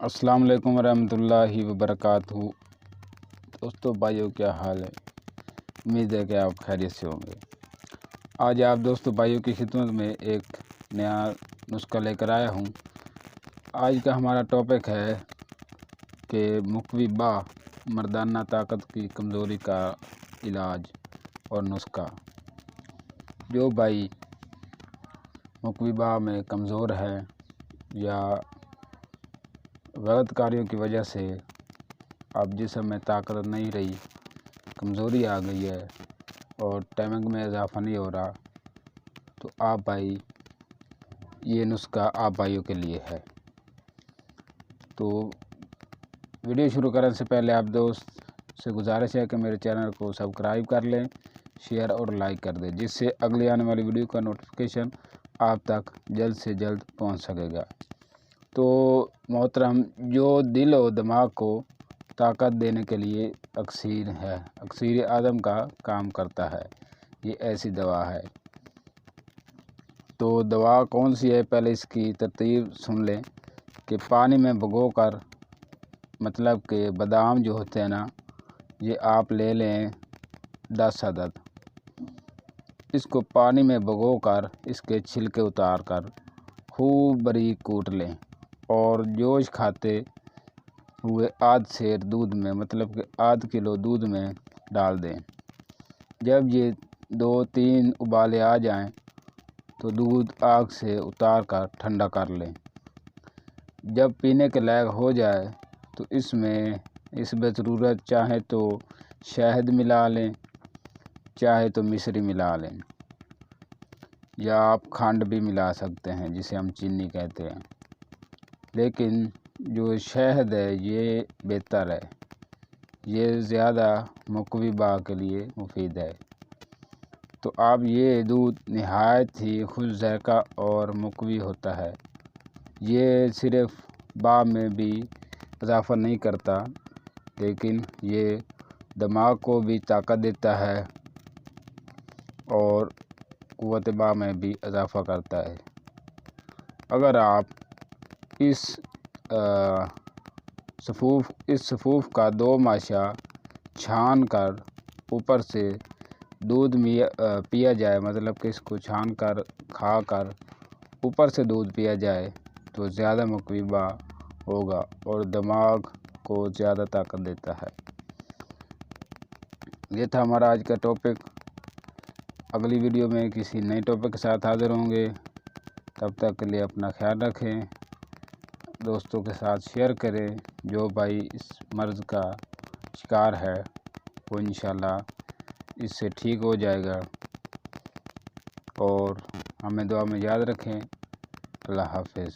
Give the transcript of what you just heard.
السلام علیکم ورحمۃ اللہ وبرکاتہ۔ دوستو بھائیو، کیا حال ہے؟ امید ہے کہ آپ خیریت سے ہوں گے۔ آج آپ دوستو بھائیوں کی خدمت میں ایک نیا نسخہ لے کر آیا ہوں۔ آج کا ہمارا ٹاپک ہے کہ مقوی با مردانہ طاقت کی کمزوری کا علاج اور نسخہ۔ جو بھائی مقوی با میں کمزور ہے یا غلط کاریوں کی وجہ سے اب جسم میں طاقت نہیں رہی، کمزوری آ گئی ہے اور ٹائمنگ میں اضافہ نہیں ہو رہا، تو آپ بھائی یہ نسخہ آپ بھائیوں کے لیے ہے۔ تو ویڈیو شروع کرنے سے پہلے آپ دوست سے گزارش ہے کہ میرے چینل کو سبسکرائب کر لیں، شیئر اور لائک کر دیں، جس سے اگلی آنے والی ویڈیو کا نوٹیفیکیشن آپ تک جلد سے جلد پہنچ سکے گا۔ تو محترم، جو دل و دماغ کو طاقت دینے کے لیے اکسیر اعظم کا کام کرتا ہے، یہ ایسی دوا ہے۔ تو دوا کون سی ہے؟ پہلے اس کی ترتیب سن لیں کہ پانی میں بھگو کر، مطلب کہ بادام جو ہوتے ہیں نا، یہ آپ لے لیں 10 عدد۔ اس کو پانی میں بھگو کر اس کے چھلکے اتار کر خوب باریک کوٹ لیں اور جوش کھاتے ہوئے آدھ سیر دودھ میں، مطلب کہ آدھ کلو دودھ میں ڈال دیں۔ جب یہ 2-3 ابالے آ جائیں تو دودھ آگ سے اتار کر ٹھنڈا کر لیں۔ جب پینے کے لائق ہو جائے تو اس میں ضرورت چاہے تو شہد ملا لیں، چاہے تو مشری ملا لیں، یا آپ کھنڈ بھی ملا سکتے ہیں جسے ہم چینی کہتے ہیں، لیکن جو شہد ہے یہ بہتر ہے، یہ زیادہ مقوی با کے لیے مفید ہے۔ تو آپ یہ دودھ نہایت ہی خوش ذائقہ اور مقوی ہوتا ہے۔ یہ صرف با میں بھی اضافہ نہیں کرتا، لیکن یہ دماغ کو بھی طاقت دیتا ہے اور قوت با میں بھی اضافہ کرتا ہے۔ اگر آپ اس صفوف کا 2 ماشا چھان کر اوپر سے دودھ پیا جائے، مطلب کہ اس کو چھان کر کھا کر اوپر سے دودھ پیا جائے تو زیادہ مقوی با ہوگا اور دماغ کو زیادہ طاقت دیتا ہے۔ یہ تھا ہمارا آج کا ٹاپک۔ اگلی ویڈیو میں کسی نئے ٹاپک کے ساتھ حاضر ہوں گے۔ تب تک کے لیے اپنا خیال رکھیں، دوستوں کے ساتھ شیئر کریں۔ جو بھائی اس مرض کا شکار ہے وہ انشاءاللہ اس سے ٹھیک ہو جائے گا، اور ہمیں دعا میں یاد رکھیں۔ اللہ حافظ۔